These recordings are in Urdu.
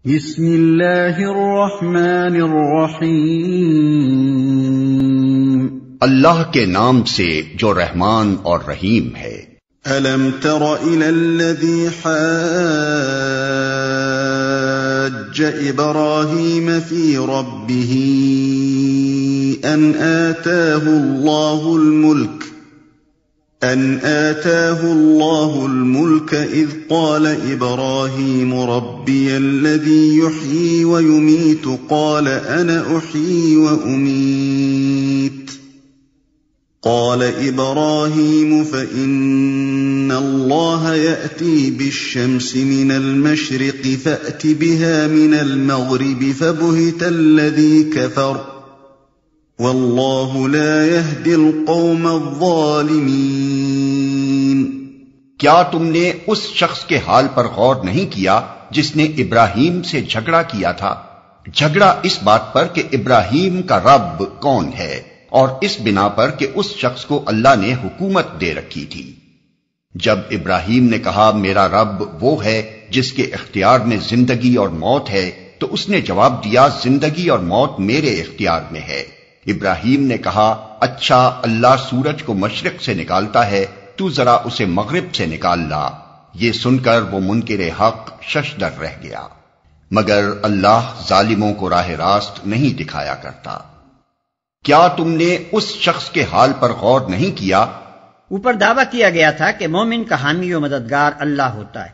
بسم اللہ الرحمن الرحیم، اللہ کے نام سے جو رحمان اور رحیم ہے۔ الم تر الی الذی حاج ابراہیم فی ربہ ان آتاہ اللہ الملک اذ قال ابراہیم ربی الذی یحیی ویمیت قال انا احیی وامید قال ابراہیم فإن اللہ یأتی بالشمس من المشرق فأت بها من المغرب فبہت الذی کفر واللہ لا یہدی القوم الظالمین۔ کیا تم نے اس شخص کے حال پر غور نہیں کیا جس نے ابراہیم سے جھگڑا کیا تھا؟ جھگڑا اس بات پر کہ ابراہیم کا رب کون ہے، اور اس بنا پر کہ اس شخص کو اللہ نے حکومت دے رکھی تھی۔ جب ابراہیم نے کہا میرا رب وہ ہے جس کے اختیار میں زندگی اور موت ہے، تو اس نے جواب دیا زندگی اور موت میرے اختیار میں ہے۔ ابراہیم نے کہا اچھا، اللہ سورج کو مشرق سے نکالتا ہے، تو ذرا اسے مغرب سے نکال لا۔ یہ سن کر وہ منکر حق ششدر رہ گیا، مگر اللہ ظالموں کو راہ راست نہیں دکھایا کرتا۔ کیا تم نے اس شخص کے حال پر غور نہیں کیا؟ اوپر دعویٰ کیا گیا تھا کہ مومن کا حامی و مددگار اللہ ہوتا ہے،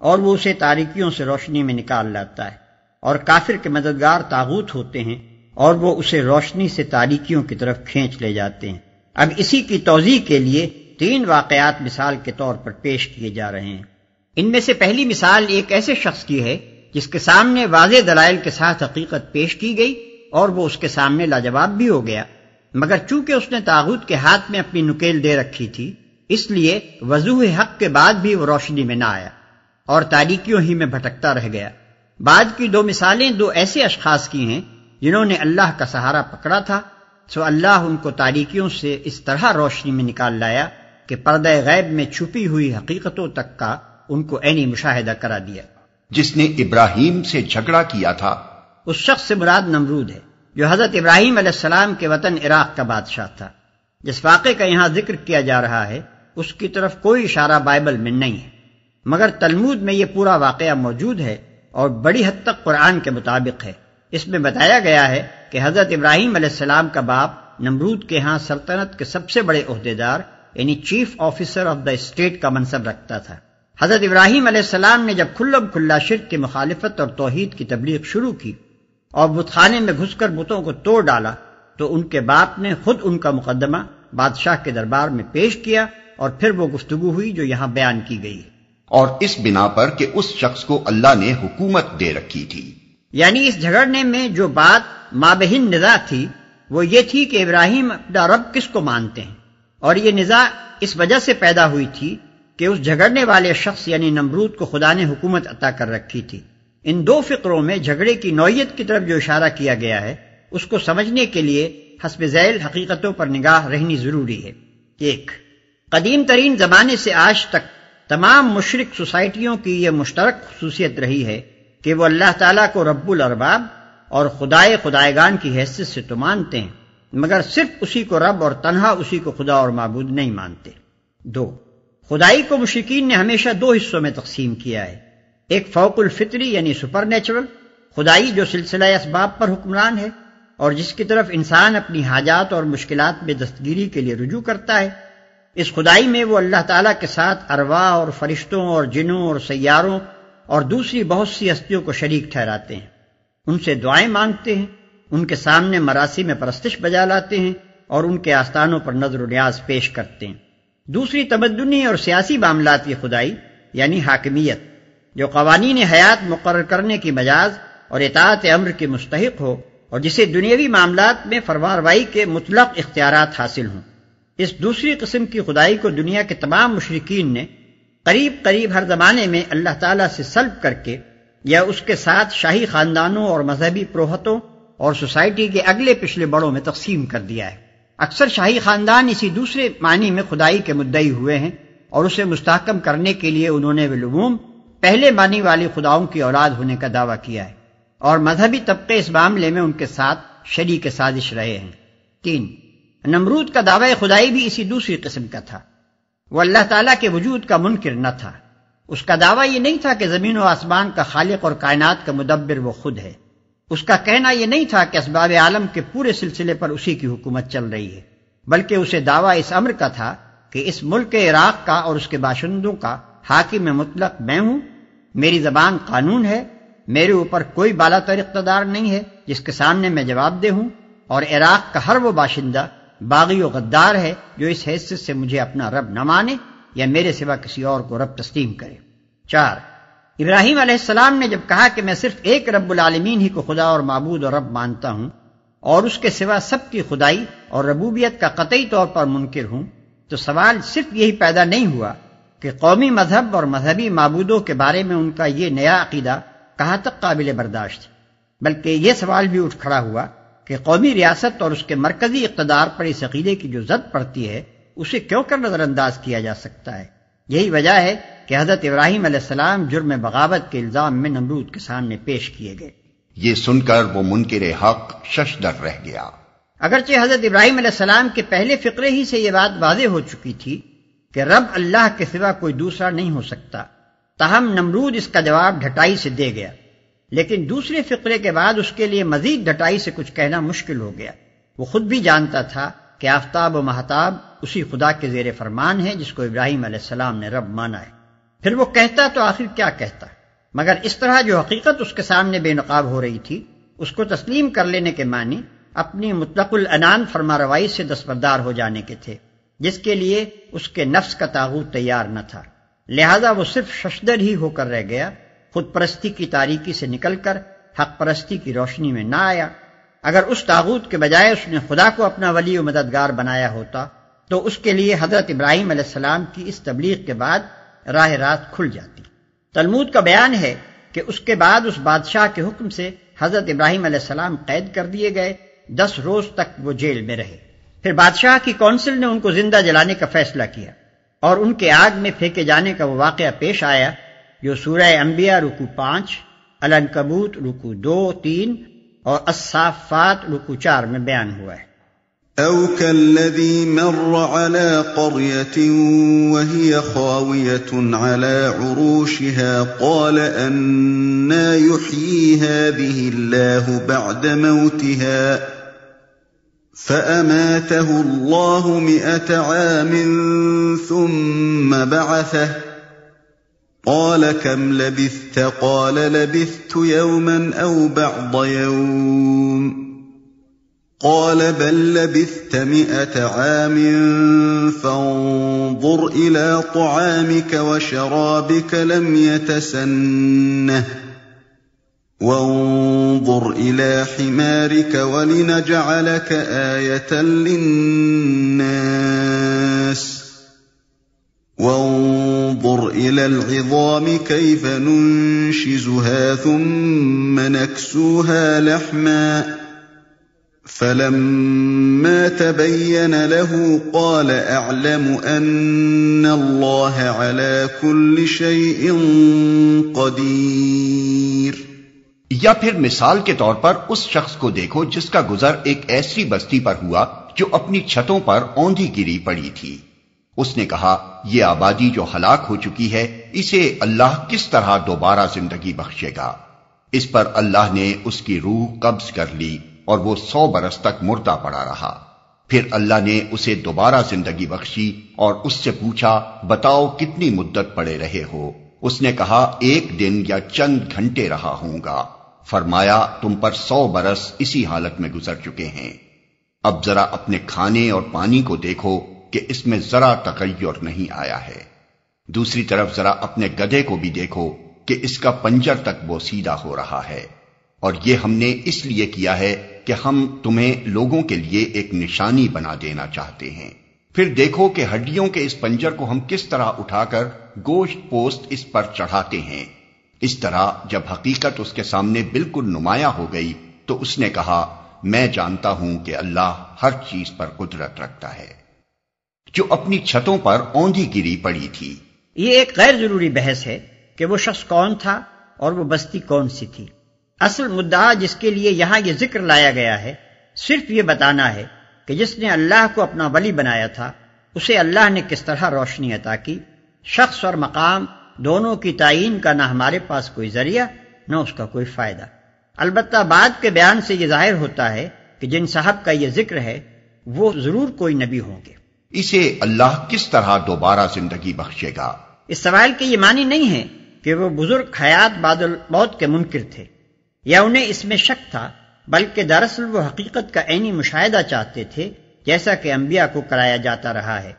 اور وہ اسے تاریکیوں سے روشنی میں نکال لاتا ہے، اور کافر کے مددگار طاغوت ہوتے ہیں، اور وہ اسے روشنی سے تاریکیوں کی طرف کھینچ لے جاتے ہیں۔ اب اسی کی توضیح کے لیے 3 واقعات مثال کے طور پر پیش کیے جا رہے ہیں۔ ان میں سے پہلی مثال ایک ایسے شخص کی ہے جس کے سامنے واضح دلائل کے ساتھ حقیقت پیش کی گئی، اور وہ اس کے سامنے لاجواب بھی ہو گیا، مگر چونکہ اس نے طاغوت کے ہاتھ میں اپنی نکیل دے رکھی تھی، اس لیے وضوح حق کے بعد بھی وہ روشنی میں نہ آیا اور تاریکیوں ہی میں بھٹکتا رہ گیا۔ بعد کی 2 مثالیں 2 ایسے اشخاص کی ہیں جنہوں نے اللہ کا سہارا پکڑا تھا، سو اللہ ان کو تاریکیوں سے اس طرح روشنی میں نکال لایا کہ پردہ غیب میں چھپی ہوئی حقیقتوں تک کا ان کو عینی مشاہدہ کرا دیا۔ جس نے ابراہیم سے جھگڑا کیا تھا، اس شخص سے مراد نمرود ہے، جو حضرت ابراہیم علیہ السلام کے وطن عراق کا بادشاہ تھا۔ جس واقعے کا یہاں ذکر کیا جا رہا ہے اس کی طرف کوئی اشارہ بائبل میں نہیں ہے، مگر تلمود میں یہ پورا واقعہ موجود ہے اور بڑی حد تک قرآن کے مطابق ہے۔ اس میں بتایا گیا ہے کہ حضرت ابراہیم علیہ السلام کا باپ نمرود کے ہاں سلطنت کے سب سے بڑے عہدیدار یعنی chief officer of the state کا منصب رکھتا تھا۔ حضرت ابراہیم علیہ السلام نے جب کھلم کھلا شرک کی مخالفت اور توحید کی تبلیغ شروع کی اور بت خانے میں گھس کر بتوں کو توڑ ڈالا، تو ان کے باپ نے خود ان کا مقدمہ بادشاہ کے دربار میں پیش کیا، اور پھر وہ گفتگو ہوئی جو یہاں بیان کی گئی ہے، اور اس بنا پر کہ اس شخص کو اللہ نے حکومت دے رکھی تھی۔ یعنی اس جھگڑنے میں جو بات مابہن نزاع تھی وہ یہ تھی کہ ابراہیم اپنا رب کس کو مانتے ہیں، اور یہ نزاع اس وجہ سے پیدا ہوئی تھی کہ اس جھگڑنے والے شخص یعنی نمرود کو خدا نے حکومت عطا کر رکھی تھی۔ ان 2 فقروں میں جھگڑے کی نوعیت کی طرف جو اشارہ کیا گیا ہے اس کو سمجھنے کے لیے حسب ذیل حقیقتوں پر نگاہ رہنی ضروری ہے۔ 1، قدیم ترین زمانے سے آج تک تمام مشرک سوسائٹیوں کی یہ مشترک خصوصیت رہی ہے کہ وہ اللہ تعالیٰ کو رب الارباب اور خدائے خدائیگان کی حیثیت سے تو مانتے ہیں، مگر صرف اسی کو رب اور تنہا اسی کو خدا اور معبود نہیں مانتے۔ 2، خدائی کو مشرکین نے ہمیشہ 2 حصوں میں تقسیم کیا ہے، ایک فوق الفطری یعنی سپر نیچرل خدائی جو سلسلہ اسباب پر حکمران ہے اور جس کی طرف انسان اپنی حاجات اور مشکلات میں دستگیری کے لیے رجوع کرتا ہے۔ اس خدائی میں وہ اللہ تعالیٰ کے ساتھ ارواح اور فرشتوں اور جنوں اور سیاروں اور دوسری بہت سی ہستیوں کو شریک ٹھہراتے ہیں، ان سے دعائیں مانگتے ہیں، ان کے سامنے مراسم پرستش بجا لاتے ہیں اور ان کے آستانوں پر نظر و نیاز پیش کرتے ہیں۔ دوسری تمدنی اور سیاسی معاملات کی خدائی یعنی حاکمیت، جو قوانین حیات مقرر کرنے کی مجاز اور اطاعت امر کی مستحق ہو، اور جسے دنیاوی معاملات میں فرمانروائی کے مطلق اختیارات حاصل ہوں۔ اس دوسری قسم کی خدائی کو دنیا کے تمام مشرکین نے قریب ہر زمانے میں اللہ تعالیٰ سے سلب کر کے یا اس کے ساتھ شاہی خاندانوں اور مذہبی پروہتوں اور سوسائٹی کے اگلے پچھلے بڑوں میں تقسیم کر دیا ہے۔ اکثر شاہی خاندان اسی دوسرے معنی میں خدائی کے مدعی ہوئے ہیں، اور اسے مستحکم کرنے کے لیے انہوں نے بالعموم پہلے مانی والی خداؤں کی اولاد ہونے کا دعویٰ کیا ہے، اور مذہبی طبقے اس معاملے میں ان کے ساتھ شریک سازش رہے ہیں۔ 3، نمرود کا دعویٰ خدائی بھی اسی دوسری قسم کا تھا۔ وہ اللہ تعالیٰ کے وجود کا منکر نہ تھا۔ اس کا دعویٰ یہ نہیں تھا کہ زمین و آسمان کا خالق اور کائنات کا مدبر وہ خود ہے۔ اس کا کہنا یہ نہیں تھا کہ اسباب عالم کے پورے سلسلے پر اسی کی حکومت چل رہی ہے، بلکہ اسے دعویٰ اس امر کا تھا کہ اس ملک عراق کا اور اس کے باشندوں کا حاکم مطلق میں ہوں، میری زبان قانون ہے، میرے اوپر کوئی بالا تر اقتدار نہیں ہے جس کے سامنے میں جواب دہ ہوں، اور عراق کا ہر وہ باشندہ باغی و غدار ہے جو اس حیثیت سے مجھے اپنا رب نہ مانے یا میرے سوا کسی اور کو رب تسلیم کرے۔ 4، ابراہیم علیہ السلام نے جب کہا کہ میں صرف ایک رب العالمین ہی کو خدا اور معبود اور رب مانتا ہوں اور اس کے سوا سب کی خدائی اور ربوبیت کا قطعی طور پر منکر ہوں، تو سوال صرف یہی پیدا نہیں ہوا کہ قومی مذہب اور مذہبی معبودوں کے بارے میں ان کا یہ نیا عقیدہ کہاں تک قابل برداشت ہے، بلکہ یہ سوال بھی اٹھ کھڑا ہوا کہ قومی ریاست اور اس کے مرکزی اقتدار پر اس عقیدے کی جو زد پڑتی ہے اسے کیوں کر نظر انداز کیا جا سکتا ہے۔ یہی وجہ ہے کہ حضرت ابراہیم علیہ السلام جرم بغاوت کے الزام میں نمرود کے سامنے پیش کیے گئے۔ یہ سن کر وہ منکر حق ششدر رہ گیا۔ اگرچہ حضرت ابراہیم علیہ السلام کے پہلے فقرے ہی سے یہ بات واضح ہو چکی تھی کہ رب اللہ کے سوا کوئی دوسرا نہیں ہو سکتا، تاہم نمرود اس کا جواب ڈھٹائی سے دے گیا، لیکن دوسرے فقرے کے بعد اس کے لیے مزید ڈھٹائی سے کچھ کہنا مشکل ہو گیا۔ وہ خود بھی جانتا تھا کہ آفتاب و مہتاب اسی خدا کے زیر فرمان ہے جس کو ابراہیم علیہ السلام نے رب مانا ہے۔ پھر وہ کہتا تو آخر کیا کہتا، مگر اس طرح جو حقیقت اس کے سامنے بے نقاب ہو رہی تھی اس کو تسلیم کر لینے کے معنی اپنی مطلق العنان فرماروائی سے دستبردار ہو جانے کے تھے، جس کے لیے اس کے نفس کا طاغوت تیار نہ تھا، لہذا وہ صرف ششدر ہی ہو کر رہ گیا، خود پرستی کی تاریکی سے نکل کر حق پرستی کی روشنی میں نہ آیا۔ اگر اس طاغوت کے بجائے اس نے خدا کو اپنا ولی و مددگار بنایا ہوتا تو اس کے لیے حضرت ابراہیم علیہ السلام کی اس تبلیغ کے بعد راہ راست کھل جاتی۔ تلمود کا بیان ہے کہ اس کے بعد اس بادشاہ کے حکم سے حضرت ابراہیم علیہ السلام قید کر دیے گئے، 10 روز تک وہ جیل میں رہے۔ پھر بادشاہ کی کونسل نے ان کو زندہ جلانے کا فیصلہ کیا اور ان کے آگ میں پھینکے جانے کا وہ واقعہ پیش آیا جو سورہ انبیاء رکوع 5، العنکبوت رکوع 2، 3 اور الصافات رکوع 4 میں بیان ہوا ہے۔ أَوْ كَالَّذِي مَرَّ عَلَى قَرْيَةٍ وَهِيَ خَاوِيَةٌ عَلَى عُرُوشِهَا قَالَ أَنَّىٰ يُحْيِي هَٰذِهِ اللَّهُ بَعْدَ مَوْتِهَا فَأَمَاتَهُ اللَّهُ 100 عَامٍ ثُمَّ بَعَثَهُ قَالَ كَمْ لَبِثْتَ قَالَ لَبِثْتُ يَوْمًا أَوْ بَعْضَ يَوْمٍ قال بل لبثت 100 عام فانظر إلى طعامك وشرابك لم يتسنه وانظر إلى حمارك ولنجعلك آية للناس وانظر إلى العظام كيف ننشزها ثم نكسوها لحما فَلَمَّا تَبَيَّنَ لَهُ قَالَ أَعْلَمُ أَنَّ اللَّهَ عَلَى كُلِّ شَيْءٍ قَدِيرٌ۔ یا پھر مثال کے طور پر اس شخص کو دیکھو جس کا گزر ایک ایسی بستی پر ہوا جو اپنی چھتوں پر اوندھی گری پڑی تھی۔ اس نے کہا یہ آبادی جو ہلاک ہو چکی ہے اسے اللہ کس طرح دوبارہ زندگی بخشے گا؟ اس پر اللہ نے اس کی روح قبض کر لی اور وہ 100 برس تک مردہ پڑا رہا۔ پھر اللہ نے اسے دوبارہ زندگی بخشی اور اس سے پوچھا بتاؤ کتنی مدت پڑے رہے ہو؟ اس نے کہا 1 دن یا چند گھنٹے رہا ہوں گا۔ فرمایا تم پر 100 برس اسی حالت میں گزر چکے ہیں۔ اب ذرا اپنے کھانے اور پانی کو دیکھو کہ اس میں ذرا تغیر نہیں آیا ہے۔ دوسری طرف ذرا اپنے گدھے کو بھی دیکھو کہ اس کا پنجر تک وہ سیدھا ہو رہا ہے، اور یہ ہم نے اس لیے کیا ہے کہ ہم تمہیں لوگوں کے لیے ایک نشانی بنا دینا چاہتے ہیں۔ پھر دیکھو کہ ہڈیوں کے اس پنجر کو ہم کس طرح اٹھا کر گوشت پوست اس پر چڑھاتے ہیں۔ اس طرح جب حقیقت اس کے سامنے بالکل نمایاں ہو گئی تو اس نے کہا میں جانتا ہوں کہ اللہ ہر چیز پر قدرت رکھتا ہے۔ جو اپنی چھتوں پر اوندھی گری پڑی تھی۔ یہ ایک غیر ضروری بحث ہے کہ وہ شخص کون تھا اور وہ بستی کون سی تھی۔ اصل مدعا جس کے لیے یہاں یہ ذکر لایا گیا ہے صرف یہ بتانا ہے کہ جس نے اللہ کو اپنا ولی بنایا تھا اسے اللہ نے کس طرح روشنی عطا کی۔ شخص اور مقام دونوں کی تعین کا نہ ہمارے پاس کوئی ذریعہ نہ اس کا کوئی فائدہ۔ البتہ بعد کے بیان سے یہ ظاہر ہوتا ہے کہ جن صاحب کا یہ ذکر ہے وہ ضرور کوئی نبی ہوں گے۔ اسے اللہ کس طرح دوبارہ زندگی بخشے گا؟ اس سوال کے یہ معنی نہیں ہے کہ وہ بزرگ حیات بعد الموت کے منکر تھے یا انہیں اس میں شک تھا، بلکہ دراصل وہ حقیقت کا عینی مشاہدہ چاہتے تھے، جیسا کہ انبیاء کو کرایا جاتا رہا ہے۔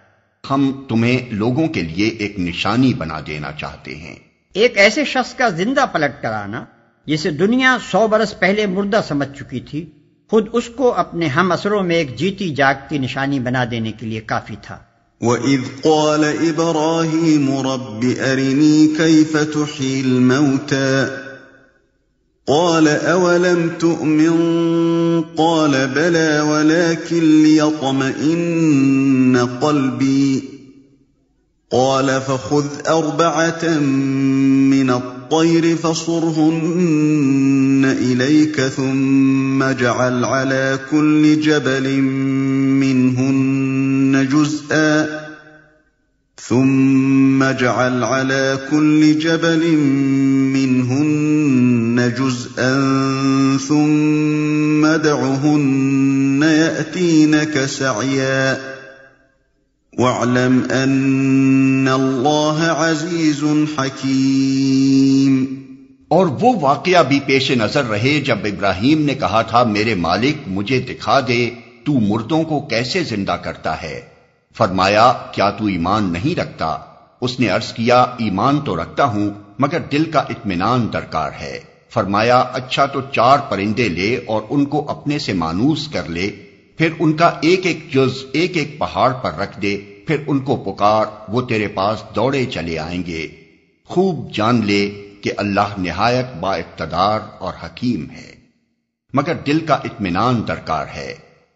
ہم تمہیں لوگوں کے لیے ایک نشانی بنا دینا چاہتے ہیں۔ ایک ایسے شخص کا زندہ پلٹ کر آنا جسے دنیا 100 برس پہلے مردہ سمجھ چکی تھی، خود اس کو اپنے ہم اثروں میں ایک جیتی جاگتی نشانی بنا دینے کے لیے کافی تھا۔ وَإِذْ قَالَ إِبْرَاهِيمُ رَبِّ أَرِنِي كَيْفَ تُحْيِي الْمَوْتَى قَالَ أَوَلَمْ تُؤْمِنْ قَالَ بَلَى وَلَكِنْ لِيَطْمَئِنَّ قَلْبِي قَالَ فَخُذْ أَرْبَعَةً مِّنَ الطَّيْرِ فَصُرْهُنَّ إِلَيْكَ ثُمَّ اجْعَلْ عَلَى كُلِّ جَبَلٍ مِّنْهُنَّ جُزْءًا ثُمَّ ادْعُهُنَّ يَأْتِينَكَ سَعْيًا وَاعْلَمْ أَنَّ اللَّهَ عَزِيزٌ حَكِيمٌ۔ اور وہ واقعہ بھی پیش نظر رہے جب ابراہیم نے کہا تھا، میرے مالک مجھے دکھا دے تو مردوں کو کیسے زندہ کرتا ہے۔ فرمایا، کیا تو ایمان نہیں رکھتا؟ اس نے عرض کیا، ایمان تو رکھتا ہوں مگر دل کا اطمینان درکار ہے۔ فرمایا، اچھا تو 4 پرندے لے اور ان کو اپنے سے مانوس کر لے، پھر ان کا ایک ایک جز ایک ایک پہاڑ پر رکھ دے، پھر ان کو پکار، وہ تیرے پاس دوڑے چلے آئیں گے۔ خوب جان لے کہ اللہ نہایت با اقتدار اور حکیم ہے، مگر دل کا اطمینان درکار ہے،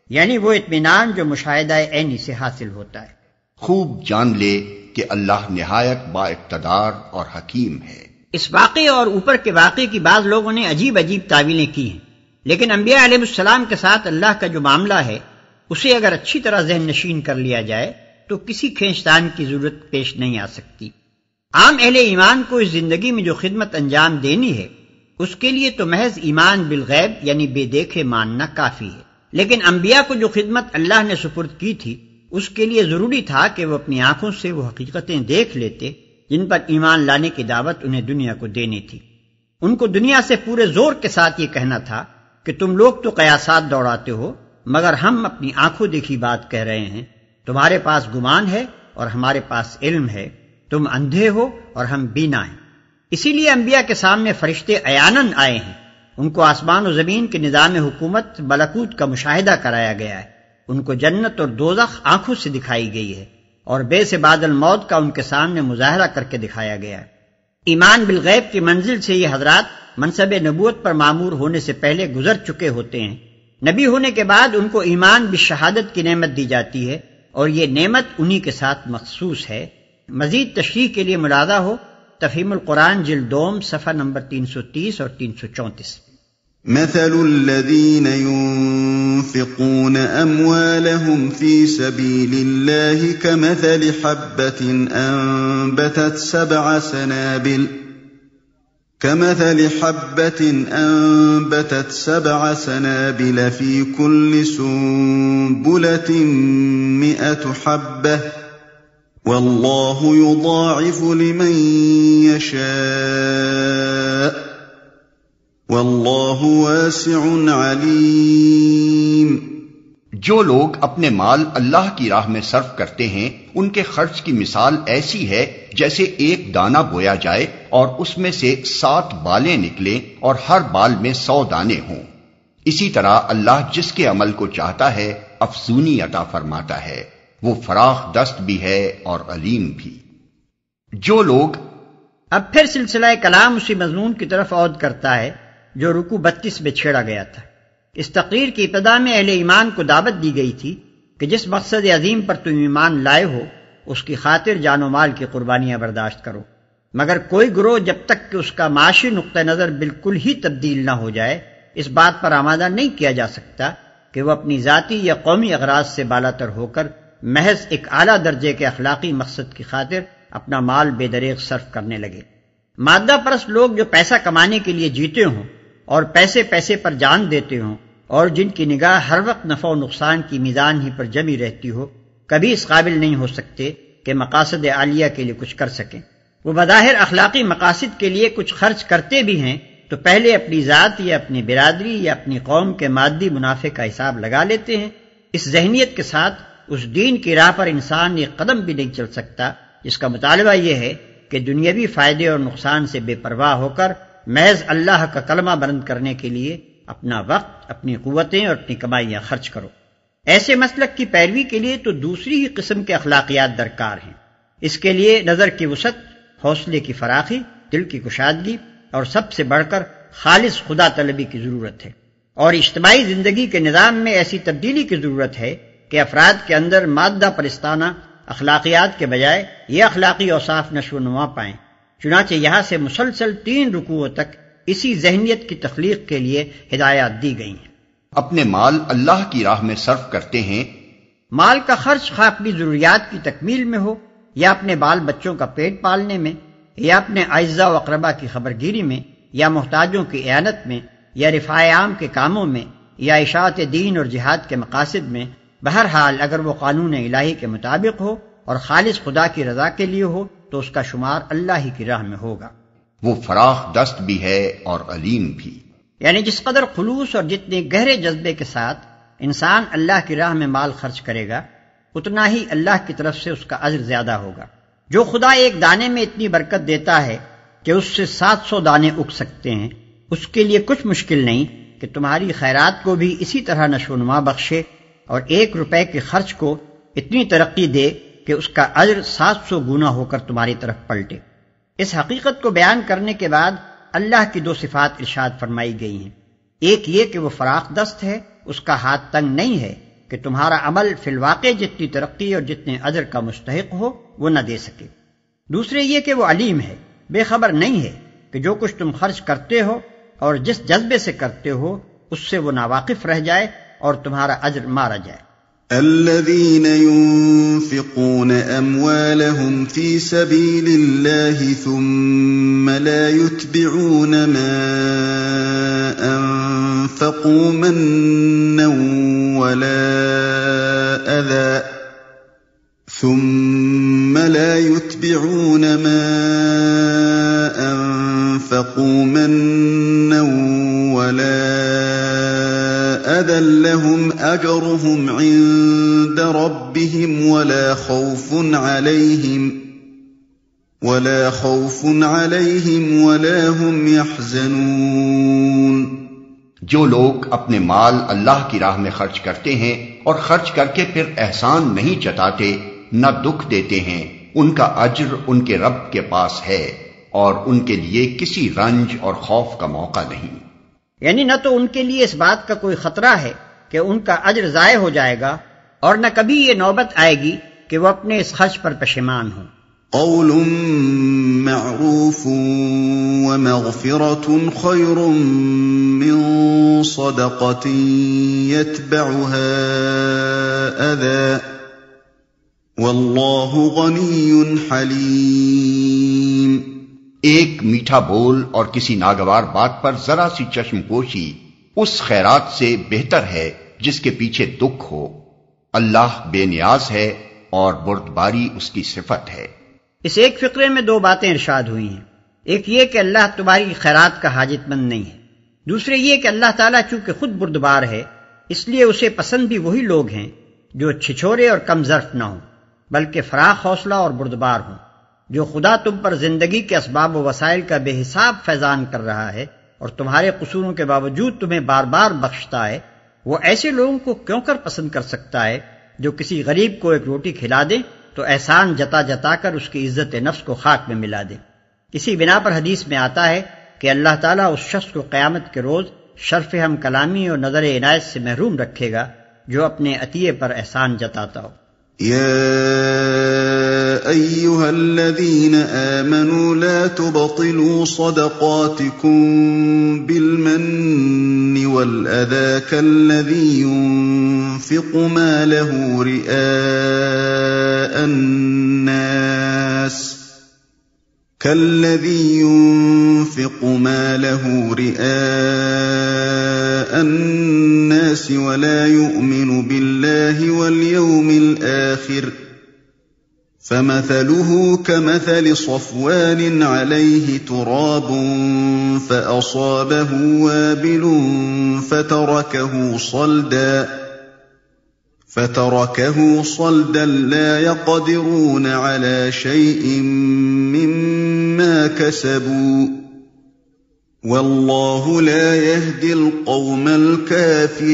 یعنی وہ اطمینان جو مشاہدہ عینی سے حاصل ہوتا ہے۔ خوب جان لے کہ اللہ نہایت با اقتدار اور حکیم ہے۔ اس واقعے اور اوپر کے واقعے کی بعض لوگوں نے عجیب عجیب تعویلیں کی ہیں، لیکن انبیاء علیہ السلام کے ساتھ اللہ کا جو معاملہ ہے اسے اگر اچھی طرح ذہن نشین کر لیا جائے تو کسی کھینچتان کی ضرورت پیش نہیں آ سکتی۔ عام اہل ایمان کو اس زندگی میں جو خدمت انجام دینی ہے اس کے لیے تو محض ایمان بالغیب یعنی بے دیکھے ماننا کافی ہے، لیکن انبیاء کو جو خدمت اللہ نے سپرد کی تھی اس کے لیے ضروری تھا کہ وہ اپنی آنکھوں سے وہ حقیقتیں دیکھ لیتے جن پر ایمان لانے کی دعوت انہیں دنیا کو دینی تھی۔ ان کو دنیا سے پورے زور کے ساتھ یہ کہنا تھا کہ تم لوگ تو قیاسات دوڑاتے ہو مگر ہم اپنی آنکھوں دیکھی بات کہہ رہے ہیں، تمہارے پاس گمان ہے اور ہمارے پاس علم ہے، تم اندھے ہو اور ہم بینا ہیں۔ اسی لیے انبیاء کے سامنے فرشتے عیاناً آئے ہیں، ان کو آسمان و زمین کے نظام حکومت ملکوت کا مشاہدہ کرایا گیا ہے، ان کو جنت اور دوزخ آنکھوں سے دکھائی گئی ہے اور بے سے بعد الموت کا ان کے سامنے مظاہرہ کر کے دکھایا گیا ہے۔ ایمان بالغیب کی منزل سے یہ حضرات منصب نبوت پر مامور ہونے سے پہلے گزر چکے ہوتے ہیں۔ نبی ہونے کے بعد ان کو ایمان بالشہادت کی نعمت دی جاتی ہے اور یہ نعمت انہی کے ساتھ مخصوص ہے۔ مزید تشریح کے لیے ملاحظہ ہو تفہیم القرآن جلد 2 صفحہ نمبر 330 اور 334۔ مثل الذين ينفقون أموالهم في سبيل الله كمثل حبة أنبتت 7 سنابل في كل سنبلة 100 حبة والله يضاعف لمن يشاء واللہ واسع علیم۔ جو لوگ اپنے مال اللہ کی راہ میں صرف کرتے ہیں ان کے خرچ کی مثال ایسی ہے جیسے ایک دانہ بویا جائے اور اس میں سے 7 بالیں نکلیں اور ہر بال میں 100 دانے ہوں۔ اسی طرح اللہ جس کے عمل کو چاہتا ہے افزونی عطا فرماتا ہے، وہ فراخ دست بھی ہے اور علیم بھی۔ جو لوگ اب پھر سلسلہ کلام اسی مضمون کی طرف عود کرتا ہے جو رکوع 32 میں چھیڑا گیا تھا۔ اس تقریر کی ابتدا میں اہل ایمان کو دعوت دی گئی تھی کہ جس مقصد عظیم پر تم ایمان لائے ہو اس کی خاطر جان و مال کی قربانیاں برداشت کرو۔ مگر کوئی گروہ جب تک کہ اس کا معاشی نقطہ نظر بالکل ہی تبدیل نہ ہو جائے اس بات پر آمادہ نہیں کیا جا سکتا کہ وہ اپنی ذاتی یا قومی اغراض سے بالاتر ہو کر محض ایک اعلیٰ درجے کے اخلاقی مقصد کی خاطر اپنا مال بے دریغ صرف کرنے لگے۔ مادہ پرست لوگ جو پیسہ کمانے کے لیے جیتے ہوں اور پیسے پر جان دیتے ہوں اور جن کی نگاہ ہر وقت نفع و نقصان کی میزان ہی پر جمی رہتی ہو، کبھی اس قابل نہیں ہو سکتے کہ مقاصد عالیہ کے لیے کچھ کر سکیں۔ وہ بظاہر اخلاقی مقاصد کے لیے کچھ خرچ کرتے بھی ہیں تو پہلے اپنی ذات یا اپنی برادری یا اپنی قوم کے مادی منافع کا حساب لگا لیتے ہیں۔ اس ذہنیت کے ساتھ اس دین کی راہ پر انسان ایک قدم بھی نہیں چل سکتا جس کا مطالبہ یہ ہے کہ دنیاوی فائدے اور نقصان سے بے پرواہ ہو کر محض اللہ کا کلمہ بلند کرنے کے لیے اپنا وقت، اپنی قوتیں اور اپنی کمائیاں خرچ کرو۔ ایسے مسلک کی پیروی کے لیے تو دوسری ہی قسم کے اخلاقیات درکار ہیں۔ اس کے لیے نظر کی وسعت، حوصلے کی فراخی، دل کی کشادگی اور سب سے بڑھ کر خالص خدا طلبی کی ضرورت ہے، اور اجتماعی زندگی کے نظام میں ایسی تبدیلی کی ضرورت ہے کہ افراد کے اندر مادہ پرستانہ اخلاقیات کے بجائے یہ اخلاقی اوصاف نشو و نما پائیں۔ چنانچہ یہاں سے مسلسل 3 رکوعوں تک اسی ذہنیت کی تخلیق کے لیے ہدایات دی گئی ہیں۔ اپنے مال اللہ کی راہ میں صرف کرتے ہیں۔ مال کا خرچ خواہ اپنی ضروریات کی تکمیل میں ہو، یا اپنے بال بچوں کا پیٹ پالنے میں، یا اپنے اعزاء و اقربا کی خبرگیری میں، یا محتاجوں کی اعانت میں، یا رفاع عام کے کاموں میں، یا اشاعت دین اور جہاد کے مقاصد میں، بہرحال اگر وہ قانون الہی کے مطابق ہو اور خالص خدا کی رضا کے لیے ہو تو اس کا شمار اللہ ہی کی راہ میں ہوگا۔ وہ فراخ دست بھی ہے اور علیم بھی، یعنی جس قدر خلوص اور جتنے گہرے جذبے کے ساتھ انسان اللہ کی راہ میں مال خرچ کرے گا اتنا ہی اللہ کی طرف سے اس کا اجر زیادہ ہوگا۔ جو خدا ایک دانے میں اتنی برکت دیتا ہے کہ اس سے 700 دانے اگ سکتے ہیں، اس کے لیے کچھ مشکل نہیں کہ تمہاری خیرات کو بھی اسی طرح نشو و نما بخشے اور 1 روپے کے خرچ کو اتنی ترقی دے کہ اس کا اجر 700 گنا ہو کر تمہاری طرف پلٹے۔ اس حقیقت کو بیان کرنے کے بعد اللہ کی 2 صفات ارشاد فرمائی گئی ہیں۔ ایک یہ کہ وہ فراخ دست ہے، اس کا ہاتھ تنگ نہیں ہے کہ تمہارا عمل فی الواقع جتنی ترقی اور جتنے اجر کا مستحق ہو وہ نہ دے سکے۔ دوسرے یہ کہ وہ علیم ہے، بے خبر نہیں ہے کہ جو کچھ تم خرچ کرتے ہو اور جس جذبے سے کرتے ہو اس سے وہ ناواقف رہ جائے اور تمہارا اجر مارا جائے۔ الذين ينفقون أموالهم في سبيل الله ثم لا يتبعون ما أنفقوا منا ولا أذى لهم أجرهم عند ربهم ولا خوف عليهم ولا هم يحزنون۔ جو لوگ اپنے مال اللہ کی راہ میں خرچ کرتے ہیں اور خرچ کر کے پھر احسان نہیں جتاتے، نہ دکھ دیتے ہیں، ان کا اجر ان کے رب کے پاس ہے اور ان کے لیے کسی رنج اور خوف کا موقع نہیں۔ یعنی نہ تو ان کے لیے اس بات کا کوئی خطرہ ہے کہ ان کا اجر ضائع ہو جائے گا، اور نہ کبھی یہ نوبت آئے گی کہ وہ اپنے اس خرچ پر پشیمان ہوں۔ قول معروف ومغفرة خير من صدقة يتبعها أذى والله غني حليم۔ ایک میٹھا بول اور کسی ناگوار بات پر ذرا سی چشم پوشی اس خیرات سے بہتر ہے جس کے پیچھے دکھ ہو۔ اللہ بے نیاز ہے اور بردباری اس کی صفت ہے۔ اس ایک فقرے میں 2 باتیں ارشاد ہوئی ہیں۔ ایک یہ کہ اللہ تمہاری خیرات کا حاجت مند نہیں ہے، دوسرے یہ کہ اللہ تعالیٰ چونکہ خود بردبار ہے اس لیے اسے پسند بھی وہی لوگ ہیں جو چھچورے اور کم ظرف نہ ہوں بلکہ فراخ حوصلہ اور بردبار ہوں۔ جو خدا تم پر زندگی کے اسباب و وسائل کا بے حساب فیضان کر رہا ہے اور تمہارے قصوروں کے باوجود تمہیں بار بار بخشتا ہے، وہ ایسے لوگوں کو کیوں کر پسند کر سکتا ہے جو کسی غریب کو ایک روٹی کھلا دے تو احسان جتا جتا کر اس کی عزت نفس کو خاک میں ملا دے۔ اسی بنا پر حدیث میں آتا ہے کہ اللہ تعالیٰ اس شخص کو قیامت کے روز شرف ہم کلامی اور نظر عنایت سے محروم رکھے گا جو اپنے عطیے پر احسان جتاتا ہو۔ یا أيها الذين آمنوا لا تبطلوا صدقاتكم بالمن والأذى كالذي ينفق ماله رئاء الناس ولا يؤمن بالله واليوم الآخر فمثله كمثل صفوان عليه تراب فأصابه وابل فتركه صلدا لا يقدرون على شيء مما كسبوا والله لا يهدي القوم الكافرين۔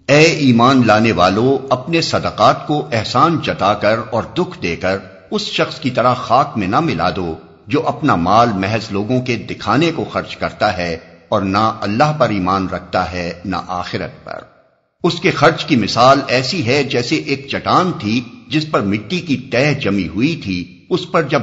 اے ایمان لانے والو، اپنے صدقات کو احسان جتا کر اور دکھ دے کر اس شخص کی طرح خاک میں نہ ملا دو جو اپنا مال محض لوگوں کے دکھانے کو خرچ کرتا ہے اور نہ اللہ پر ایمان رکھتا ہے نہ آخرت پر۔ اس کے خرچ کی مثال ایسی ہے جیسے ایک چٹان تھی جس پر مٹی کی تہ جمی ہوئی تھی، اس پر جب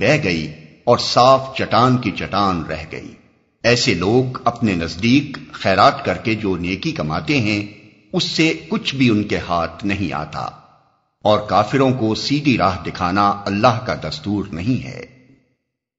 بہہ گئی اور صاف چٹان کی چٹان رہ گئی۔ ایسے لوگ اپنے نزدیک خیرات کر کے جو نیکی کماتے ہیں اس سے کچھ بھی ان کے ہاتھ نہیں آتا، اور کافروں کو سیدھی راہ دکھانا اللہ کا دستور نہیں ہے،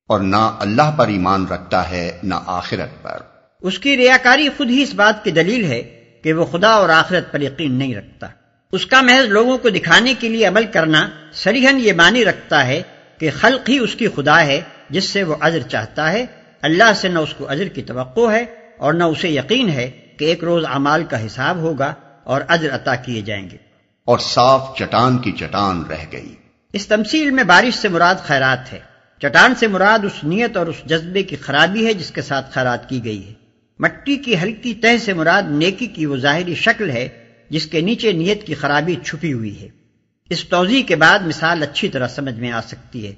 اور نہ اللہ پر ایمان رکھتا ہے نہ آخرت پر۔ اس کی ریاکاری خود ہی اس بات کی دلیل ہے کہ وہ خدا اور آخرت پر یقین نہیں رکھتا۔ اس کا محض لوگوں کو دکھانے کے لیے عمل کرنا صریحاً یہ معنی رکھتا ہے کہ خلق ہی اس کی خدا ہے جس سے وہ اجر چاہتا ہے، اللہ سے نہ اس کو اجر کی توقع ہے اور نہ اسے یقین ہے کہ ایک روز اعمال کا حساب ہوگا اور اجر عطا کیے جائیں گے۔ اور صاف چٹان کی چٹان رہ گئی۔ اس تمثیل میں بارش سے مراد خیرات ہے، چٹان سے مراد اس نیت اور اس جذبے کی خرابی ہے جس کے ساتھ خیرات کی گئی ہے۔ مٹی کی ہلکی تہ سے مراد نیکی کی وہ ظاہری شکل ہے جس کے نیچے نیت کی خرابی چھپی ہوئی ہے۔ اس توضیح کے بعد مثال اچھی طرح سمجھ میں آ سکتی ہے۔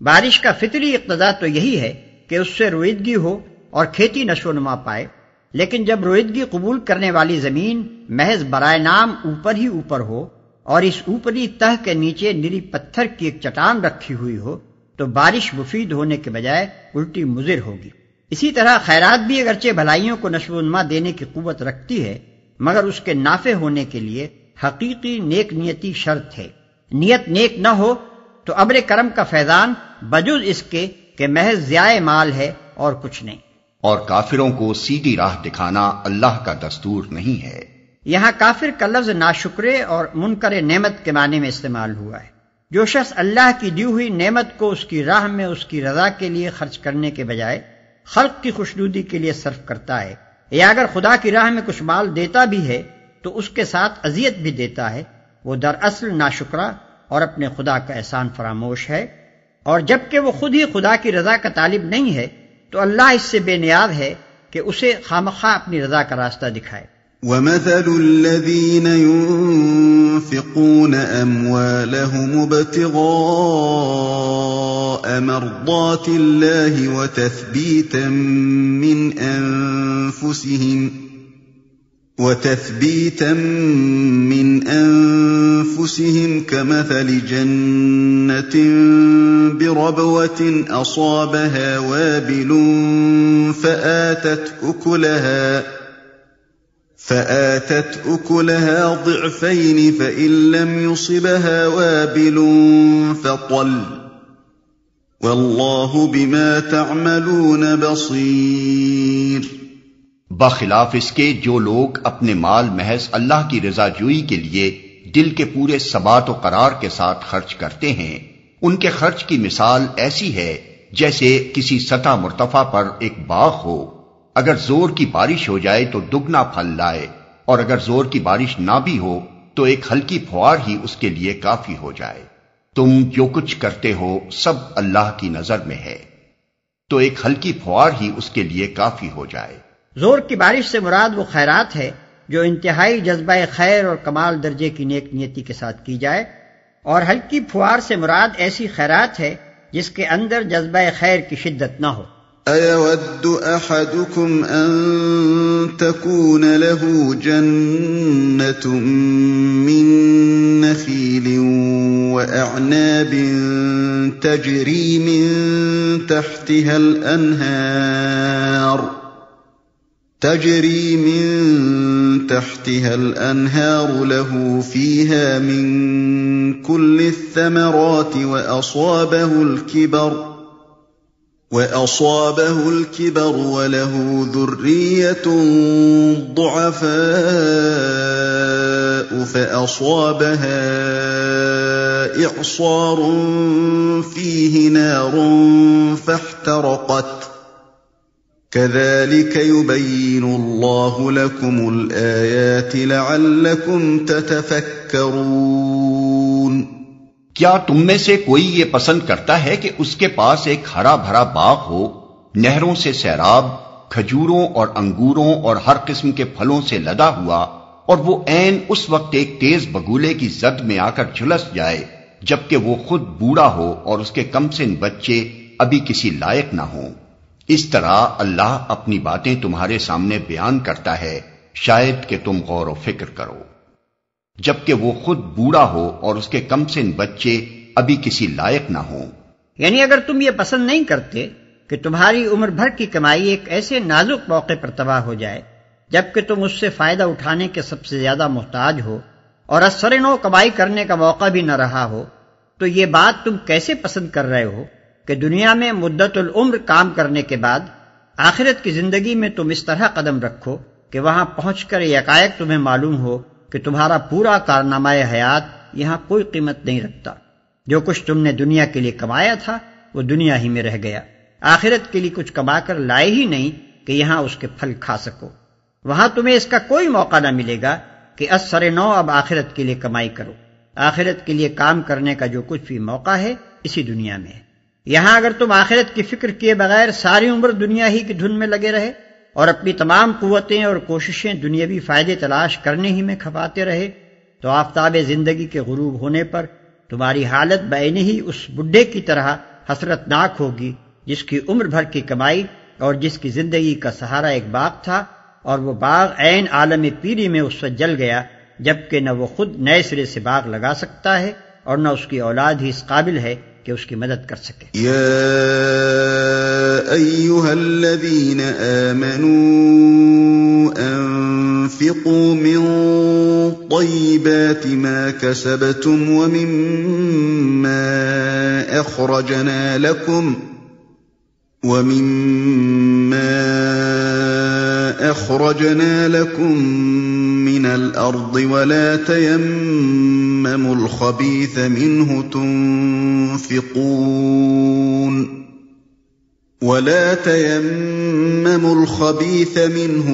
بارش کا فطری اقتضا تو یہی ہے کہ اس سے رویدگی ہو اور کھیتی نشو و نما پائے، لیکن جب رویدگی قبول کرنے والی زمین محض برائے نام اوپر ہی اوپر ہو اور اس اوپری تہ کے نیچے نری پتھر کی ایک چٹان رکھی ہوئی ہو تو بارش مفید ہونے کے بجائے الٹی مضر ہوگی۔ اسی طرح خیرات بھی اگرچہ بھلائیوں کو نشو و نما دینے کی قوت رکھتی ہے، مگر اس کے نافع ہونے کے لیے حقیقی نیک نیتی شرط ہے۔ نیت نیک نہ ہو تو ابر کرم کا فیضان بجز اس کے کہ محض ضیاء مال ہے اور کچھ نہیں۔ اور کافروں کو سیدھی راہ دکھانا اللہ کا دستور نہیں ہے۔ یہاں کافر کا لفظ ناشکرے اور منکر نعمت کے معنی میں استعمال ہوا ہے۔ جو شخص اللہ کی دی ہوئی نعمت کو اس کی راہ میں اس کی رضا کے لیے خرچ کرنے کے بجائے خلق کی خوشنودی کے لیے صرف کرتا ہے، یا اگر خدا کی راہ میں کچھ مال دیتا بھی ہے تو اس کے ساتھ اذیت بھی دیتا ہے، وہ دراصل ناشکرا اور اپنے خدا کا احسان فراموش ہے۔ اور جبکہ وہ خود ہی خدا کی رضا کا طالب نہیں ہے تو اللہ اس سے بے نیاز ہے کہ اسے خامخواہ اپنی رضا کا راستہ دکھائے۔ وَمَثَلُ الَّذِينَ يُنفِقُونَ أَمْوَالَهُمُ ابْتِغَاءَ مَرْضَاتِ اللَّهِ وَتَثْبِيتًا مِّنْ أَنفُسِهِمْ كَمَثَلِ جَنَّةٍ بِرَبْوَةٍ أَصَابَهَا وَابِلٌ فآتت أكلها ضعفين فإن لم يصبها وابل فطل والله بما تعملون بصير۔ بخلاف اس کے جو لوگ اپنے مال محض اللہ کی رضا جوئی کے لیے دل کے پورے ثبات و قرار کے ساتھ خرچ کرتے ہیں، ان کے خرچ کی مثال ایسی ہے جیسے کسی سطح مرتفع پر ایک باغ ہو، اگر زور کی بارش ہو جائے تو دگنا پھل لائے، اور اگر زور کی بارش نہ بھی ہو تو ایک ہلکی پھوار ہی اس کے لیے کافی ہو جائے۔ تم جو کچھ کرتے ہو سب اللہ کی نظر میں ہے، تو ایک ہلکی پھوار ہی اس کے لیے کافی ہو جائے۔ زور کی بارش سے مراد وہ خیرات ہے جو انتہائی جذبہ خیر اور کمال درجے کی نیک نیتی کے ساتھ کی جائے، اور ہلکی پھوار سے مراد ایسی خیرات ہے جس کے اندر جذبہ خیر کی شدت نہ ہو۔ أَيَوَدُّ أَحَدُكُمْ أَن تَكُونَ لَهُ جَنَّةٌ مِّن نَّخِيلٍ وَأَعْنَابٍ تَجْرِي مِن تحتها الأنهار له فيها من كل الثمرات وأصابه الكبر وله ذرية ضعفاء فأصابها إعصار فيه نار فاحترقت كذلك يبين الله لكم الآيات لعلكم تتفكرون۔ کیا تم میں سے کوئی یہ پسند کرتا ہے کہ اس کے پاس ایک ہرا بھرا باغ ہو، نہروں سے سیراب، کھجوروں اور انگوروں اور ہر قسم کے پھلوں سے لدا ہوا، اور وہ عین اس وقت ایک تیز بگولے کی زد میں آ کر جھلس جائے جبکہ وہ خود بوڑھا ہو اور اس کے کم سن بچے ابھی کسی لائق نہ ہوں؟ اس طرح اللہ اپنی باتیں تمہارے سامنے بیان کرتا ہے، شاید کہ تم غور و فکر کرو۔ جبکہ وہ خود بوڑھا ہو اور اس کے کم سن بچے ابھی کسی لائق نہ ہوں۔ یعنی اگر تم یہ پسند نہیں کرتے کہ تمہاری عمر بھر کی کمائی ایک ایسے نازک موقع پر تباہ ہو جائے جبکہ تم اس سے فائدہ اٹھانے کے سب سے زیادہ محتاج ہو اور اثر نو کمائی کرنے کا موقع بھی نہ رہا ہو، تو یہ بات تم کیسے پسند کر رہے ہو کہ دنیا میں مدت العمر کام کرنے کے بعد آخرت کی زندگی میں تم اس طرح قدم رکھو کہ وہاں پہنچ کر یکایک تمہیں معلوم ہو کہ تمہارا پورا کارنامہ حیات یہاں کوئی قیمت نہیں رکھتا، جو کچھ تم نے دنیا کے لیے کمایا تھا وہ دنیا ہی میں رہ گیا، آخرت کے لیے کچھ کما کر لائے ہی نہیں کہ یہاں اس کے پھل کھا سکو، وہاں تمہیں اس کا کوئی موقع نہ ملے گا کہ از سر نو اب آخرت کے لیے کمائی کرو۔ آخرت کے لیے کام کرنے کا جو کچھ بھی موقع ہے اسی دنیا میں ہے۔ یہاں اگر تم آخرت کی فکر کیے بغیر ساری عمر دنیا ہی کی دھن میں لگے رہے اور اپنی تمام قوتیں اور کوششیں دنیاوی فائدے تلاش کرنے ہی میں کھپاتے رہے تو آفتاب زندگی کے غروب ہونے پر تمہاری حالت بعینہ ہی اس بڈھے کی طرح حسرتناک ہوگی جس کی عمر بھر کی کمائی اور جس کی زندگی کا سہارا ایک باغ تھا، اور وہ باغ عین عالم پیری میں اس وقت جل گیا جبکہ نہ وہ خود نئے سرے سے باغ لگا سکتا ہے اور نہ اس کی اولاد ہی اس قابل ہے کہ اس کی مدد کر سکے۔ یا ایھا الذین آمنوا انفقوا من طیبات ما کسبتم ومما اخرجنا لكم من الأرض ولا تيمموا الخبيث منه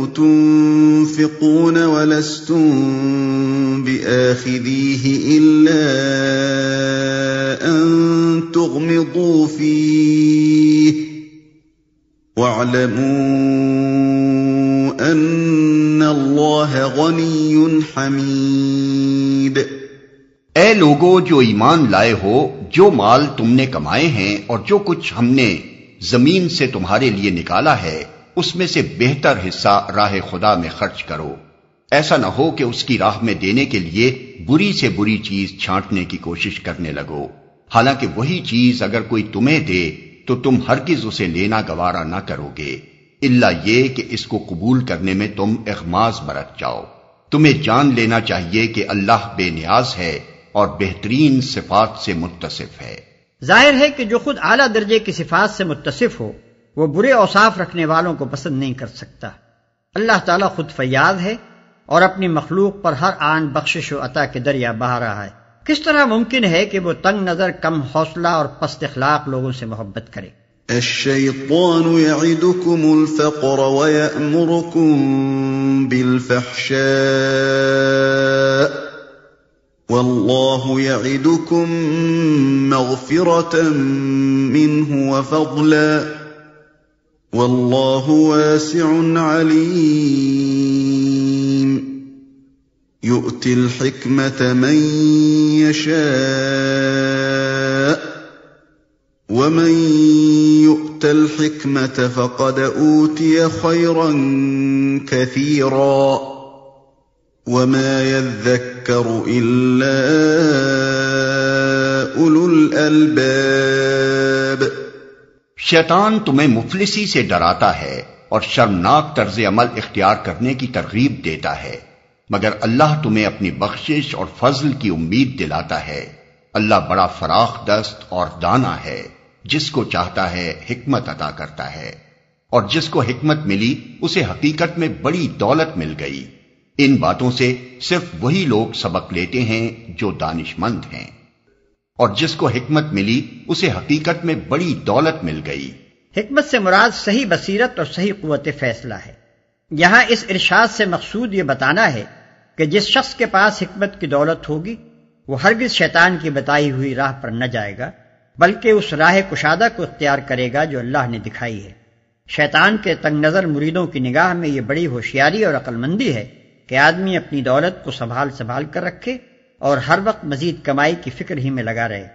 تنفقون ولستم بآخذيه إلا أن تغمضوا فيه وَاعْلَمُوا أَنَّ اللَّهَ غَنِيٌّ حَمِيدٌ۔ اے لوگو جو ایمان لائے ہو، جو مال تم نے کمائے ہیں اور جو کچھ ہم نے زمین سے تمہارے لیے نکالا ہے اس میں سے بہتر حصہ راہ خدا میں خرچ کرو، ایسا نہ ہو کہ اس کی راہ میں دینے کے لیے بری سے بری چیز چھانٹنے کی کوشش کرنے لگو، حالانکہ وہی چیز اگر کوئی تمہیں دے تو تم ہرگز اسے لینا گوارا نہ کرو گے، الا یہ کہ اس کو قبول کرنے میں تم اغماض برت جاؤ۔ تمہیں جان لینا چاہیے کہ اللہ بے نیاز ہے اور بہترین صفات سے متصف ہے۔ ظاہر ہے کہ جو خود اعلیٰ درجے کی صفات سے متصف ہو وہ برے اوصاف رکھنے والوں کو پسند نہیں کر سکتا۔ اللہ تعالیٰ خود فیاض ہے اور اپنی مخلوق پر ہر آن بخشش و عطا کے دریا بہا رہا ہے، کس طرح ممکن ہے کہ وہ تنگ نظر، کم حوصلہ اور پست اخلاق لوگوں سے محبت کرے؟ الشیطان یعدکم الفقر ویأمرکم بالفحشاء واللہ یعدکم مغفرة منہ وفضلا واللہ واسع علیم يؤتي الحكمة من يشاء ومن يؤت الحكمة فقد أوتي خيرا كثيرا وما يذكر إلا أولو الألباب۔ شیطان تمہیں مفلسی سے ڈراتا ہے اور شرمناک طرز عمل اختیار کرنے کی ترغیب دیتا ہے، مگر اللہ تمہیں اپنی بخشش اور فضل کی امید دلاتا ہے۔ اللہ بڑا فراخ دست اور دانا ہے، جس کو چاہتا ہے حکمت عطا کرتا ہے، اور جس کو حکمت ملی اسے حقیقت میں بڑی دولت مل گئی۔ ان باتوں سے صرف وہی لوگ سبق لیتے ہیں جو دانش مند ہیں، اور جس کو حکمت ملی اسے حقیقت میں بڑی دولت مل گئی۔ حکمت سے مراد صحیح بصیرت اور صحیح قوت فیصلہ ہے۔ یہاں اس ارشاد سے مقصود یہ بتانا ہے کہ جس شخص کے پاس حکمت کی دولت ہوگی وہ ہرگز شیطان کی بتائی ہوئی راہ پر نہ جائے گا، بلکہ اس راہ کشادہ کو اختیار کرے گا جو اللہ نے دکھائی ہے۔ شیطان کے تنگ نظر مریدوں کی نگاہ میں یہ بڑی ہوشیاری اور عقل مندی ہے کہ آدمی اپنی دولت کو سنبھال کر رکھے اور ہر وقت مزید کمائی کی فکر ہی میں لگا رہے،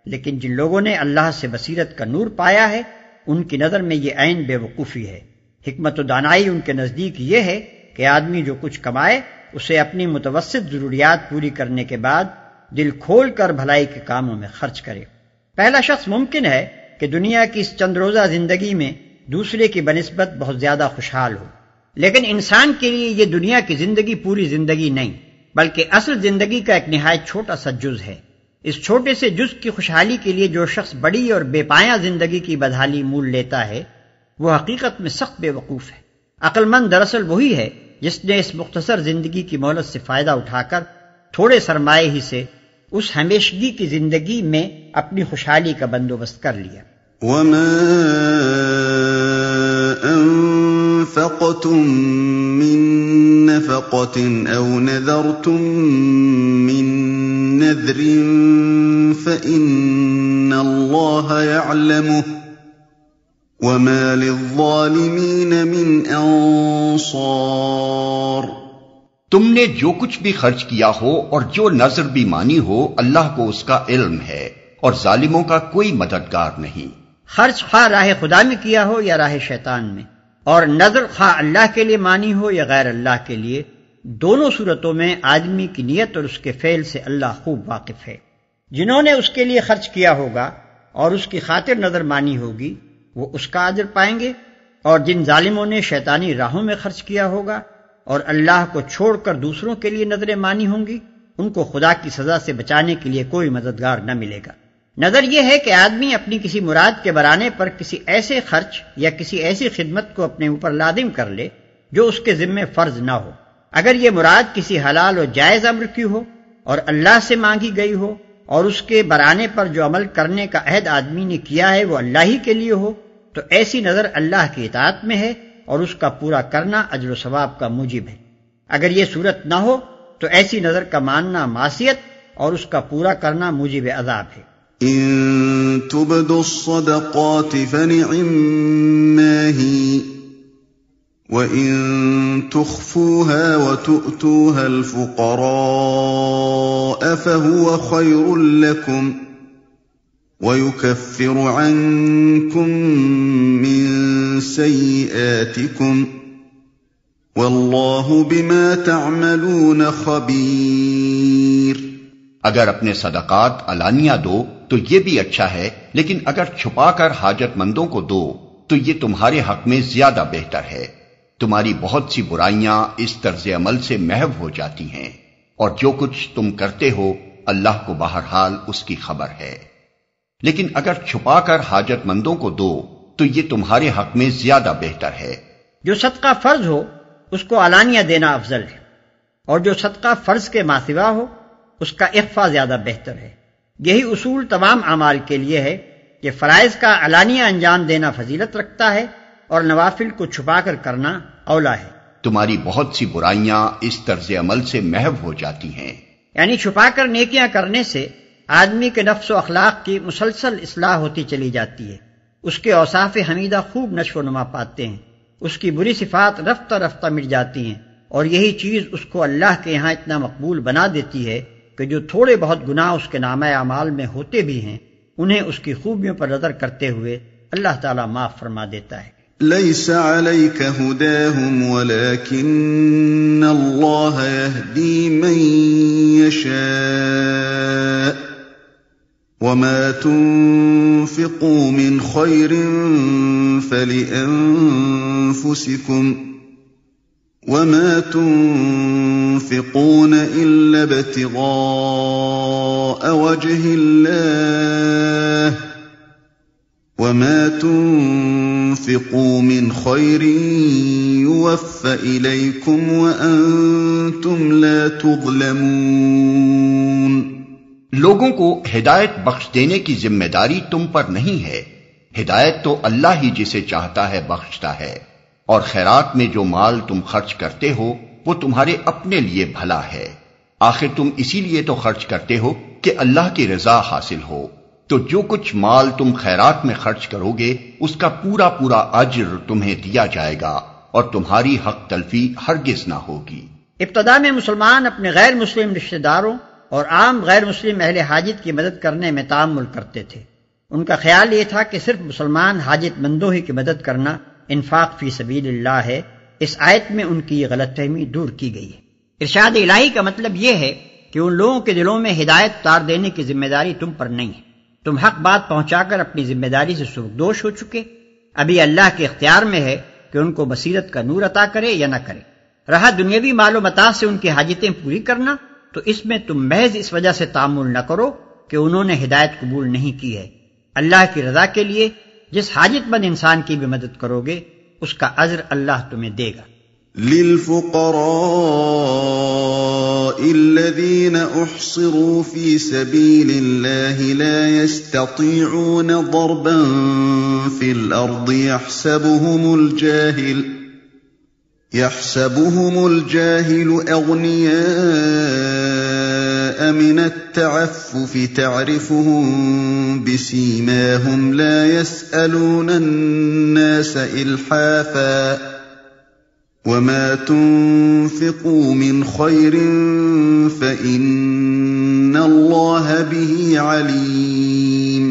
لیکن جن لوگوں نے اللہ سے بصیرت کا نور پایا ہے ان کی نظر میں یہ عین بے وقوفی ہے۔ حکمت و دانائی ان کے نزدیک یہ ہے کہ آدمی جو کچھ کمائے اسے اپنی متوسط ضروریات پوری کرنے کے بعد دل کھول کر بھلائی کے کاموں میں خرچ کرے۔ پہلا شخص ممکن ہے کہ دنیا کی اس چند روزہ زندگی میں دوسرے کی بنسبت بہت زیادہ خوشحال ہو، لیکن انسان کے لیے یہ دنیا کی زندگی پوری زندگی نہیں، بلکہ اصل زندگی کا ایک نہایت چھوٹا سا جز ہے۔ اس چھوٹے سے جز کی خوشحالی کے لیے جو شخص بڑی اور بے پایہ زندگی کی بدحالی مول لیتا ہے وہ حقیقت میں سخت بے وقوف ہے۔ عقل مند دراصل وہی ہے جس نے اس مختصر زندگی کی مہلت سے فائدہ اٹھا کر تھوڑے سرمایے ہی سے اس ہمیشگی کی زندگی میں اپنی خوشحالی کا بندوبست کر لیا۔ وما انفقتم من نفقة او نذرتم من نذر فإن الله يعلمه وما للظالمين من انصار۔ تم نے جو کچھ بھی خرچ کیا ہو اور جو نذر بھی مانی ہو اللہ کو اس کا علم ہے، اور ظالموں کا کوئی مددگار نہیں۔ خرچ خواہ راہ خدا میں کیا ہو یا راہ شیطان میں، اور نذر خواہ اللہ کے لیے مانی ہو یا غیر اللہ کے لیے، دونوں صورتوں میں آدمی کی نیت اور اس کے فعل سے اللہ خوب واقف ہے۔ جنہوں نے اس کے لیے خرچ کیا ہوگا اور اس کی خاطر نظر مانی ہوگی وہ اس کا اجر پائیں گے، اور جن ظالموں نے شیطانی راہوں میں خرچ کیا ہوگا اور اللہ کو چھوڑ کر دوسروں کے لیے نظریں مانی ہوں گی ان کو خدا کی سزا سے بچانے کے لیے کوئی مددگار نہ ملے گا۔ نظر یہ ہے کہ آدمی اپنی کسی مراد کے برانے پر کسی ایسے خرچ یا کسی ایسی خدمت کو اپنے اوپر لازم کر لے جو اس کے ذمے فرض نہ ہو، اگر یہ مراد کسی حلال و جائز امر کی ہو اور اللہ سے مانگی گئی ہو، اور اس کے برانے پر جو عمل کرنے کا عہد آدمی نے کیا ہے وہ اللہ ہی کے لیے ہو، تو ایسی نظر اللہ کی اطاعت میں ہے اور اس کا پورا کرنا اجر و ثواب کا موجب ہے۔ اگر یہ صورت نہ ہو تو ایسی نظر کا ماننا معصیت اور اس کا پورا کرنا موجب عذاب ہے۔ ان تبدوا الصدقات فنعما هي وان تخفوها وتؤتوها الفقراء فهو خير لكم ويكفر عنكم من سيئاتكم والله بما تعملون خبير۔ اگر اپنے صدقات علانیہ دو تو یہ بھی اچھا ہے، لیکن اگر چھپا کر حاجت مندوں کو دو تو یہ تمہارے حق میں زیادہ بہتر ہے۔ تمہاری بہت سی برائیاں اس طرز عمل سے محو ہو جاتی ہیں، اور جو کچھ تم کرتے ہو اللہ کو بہرحال اس کی خبر ہے۔ لیکن اگر چھپا کر حاجت مندوں کو دو تو یہ تمہارے حق میں زیادہ بہتر ہے۔ جو صدقہ فرض ہو اس کو علانیہ دینا افضل ہے، اور جو صدقہ فرض کے ماسوا ہو اس کا اخفا زیادہ بہتر ہے۔ یہی اصول تمام اعمال کے لیے ہے کہ فرائض کا علانیہ انجام دینا فضیلت رکھتا ہے اور نوافل کو چھپا کر کرنا اولا ہے۔ تمہاری بہت سی برائیاں اس طرز عمل سے محو ہو جاتی ہیں، یعنی چھپا کر نیکیاں کرنے سے آدمی کے نفس و اخلاق کی مسلسل اصلاح ہوتی چلی جاتی ہے، اس کے اوصاف حمیدہ خوب نشو و نما پاتے ہیں، اس کی بری صفات رفتہ رفتہ مٹ جاتی ہیں، اور یہی چیز اس کو اللہ کے یہاں اتنا مقبول بنا دیتی ہے کہ جو تھوڑے بہت گناہ اس کے نامہ اعمال میں ہوتے بھی ہیں انہیں اس کی خوبیوں پر نظر کرتے ہوئے اللہ تعالیٰ معاف فرما دیتا ہے۔ ليس عليك هداهم ولكن الله يهدي من يشاء وما تنفقوا من خير فلأنفسكم وما تنفقون إلا ابتغاء وجه الله وما تنفقوا من خير يوفى إليكم وأنتم لا تظلمون۔ لوگوں کو ہدایت بخش دینے کی ذمہ داری تم پر نہیں ہے، ہدایت تو اللہ ہی جسے چاہتا ہے بخشتا ہے، اور خیرات میں جو مال تم خرچ کرتے ہو وہ تمہارے اپنے لیے بھلا ہے، آخر تم اسی لیے تو خرچ کرتے ہو کہ اللہ کی رضا حاصل ہو، تو جو کچھ مال تم خیرات میں خرچ کرو گے اس کا پورا پورا اجر تمہیں دیا جائے گا اور تمہاری حق تلفی ہرگز نہ ہوگی۔ ابتدا میں مسلمان اپنے غیر مسلم رشتہ داروں اور عام غیر مسلم اہل حاجت کی مدد کرنے میں تعامل کرتے تھے۔ ان کا خیال یہ تھا کہ صرف مسلمان حاجت مندوں ہی کی مدد کرنا انفاق فی سبیل اللہ ہے۔ اس آیت میں ان کی یہ غلط فہمی دور کی گئی ہے۔ ارشاد الہی کا مطلب یہ ہے کہ ان لوگوں کے دلوں میں ہدایت اتار دینے کی ذمہ داری تم پر نہیں ہے، تم حق بات پہنچا کر اپنی ذمہ داری سے سبکدوش ہو چکے، ابھی اللہ کے اختیار میں ہے کہ ان کو بصیرت کا نور عطا کرے یا نہ کرے۔ رہا دنیاوی مال و متاع سے ان کی حاجتیں پوری کرنا، تو اس میں تم محض اس وجہ سے تعامل نہ کرو کہ انہوں نے ہدایت قبول نہیں کی ہے۔ اللہ کی رضا کے لیے جس حاجت مند انسان کی بھی مدد کرو گے اس کا اجر اللہ تمہیں دے گا۔ للفقراء الذين احصروا في سبيل الله لا يستطيعون ضربا في الارض يحسبهم الجاهل اغنياء من التعفف تعرفهم بسيماهم لا يسألون الناس إلحافا وما تنفقوا من خير فإن الله به عليم۔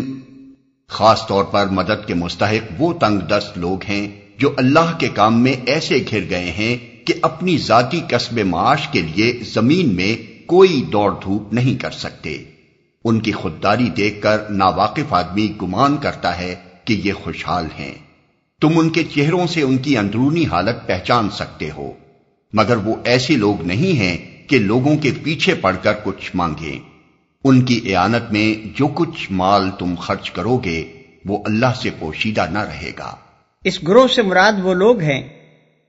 خاص طور پر مدد کے مستحق وہ تنگ دست لوگ ہیں جو اللہ کے کام میں ایسے گھر گئے ہیں کہ اپنی ذاتی کسب معاش کے لیے زمین میں کوئی دوڑ دھوپ نہیں کر سکتے۔ ان کی خودداری دیکھ کر ناواقف آدمی گمان کرتا ہے کہ یہ خوشحال ہیں۔ تم ان کے چہروں سے ان کی اندرونی حالت پہچان سکتے ہو، مگر وہ ایسے لوگ نہیں ہیں کہ لوگوں کے پیچھے پڑ کر کچھ مانگیں۔ ان کی اعانت میں جو کچھ مال تم خرچ کرو گے وہ اللہ سے پوشیدہ نہ رہے گا۔ اس گروہ سے مراد وہ لوگ ہیں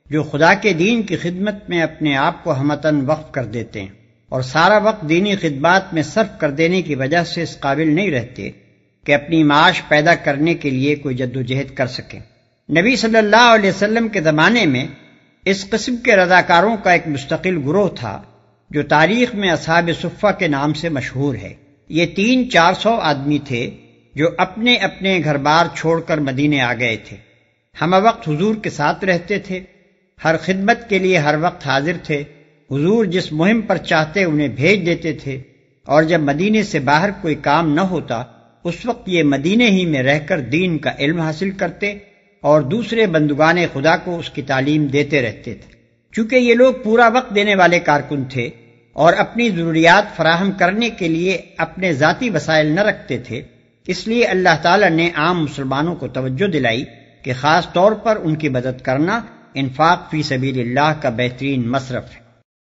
جو خدا کے دین کی خدمت میں اپنے آپ کو ہمتاً وقف کر دیتے ہیں اور سارا وقت دینی خدمات میں صرف کر دینے کی وجہ سے اس قابل نہیں رہتے کہ اپنی معاش پیدا کرنے کے لیے کوئی جدوجہد کر سکیں۔ نبی صلی اللہ علیہ وسلم کے زمانے میں اس قسم کے رضاکاروں کا ایک مستقل گروہ تھا جو تاریخ میں اصحاب صفہ کے نام سے مشہور ہے۔ یہ 300-400 آدمی تھے جو اپنے اپنے گھر بار چھوڑ کر مدینے آ گئے تھے، ہم وقت حضور کے ساتھ رہتے تھے، ہر خدمت کے لیے ہر وقت حاضر تھے، حضور جس مہم پر چاہتے انہیں بھیج دیتے تھے، اور جب مدینے سے باہر کوئی کام نہ ہوتا اس وقت یہ مدینے ہی میں رہ کر دین کا علم حاصل کرتے اور دوسرے بندگان خدا کو اس کی تعلیم دیتے رہتے تھے۔ چونکہ یہ لوگ پورا وقت دینے والے کارکن تھے اور اپنی ضروریات فراہم کرنے کے لیے اپنے ذاتی وسائل نہ رکھتے تھے، اس لیے اللہ تعالی نے عام مسلمانوں کو توجہ دلائی کہ خاص طور پر ان کی مدد کرنا انفاق فی سبیل اللہ کا بہترین مصرف ہے۔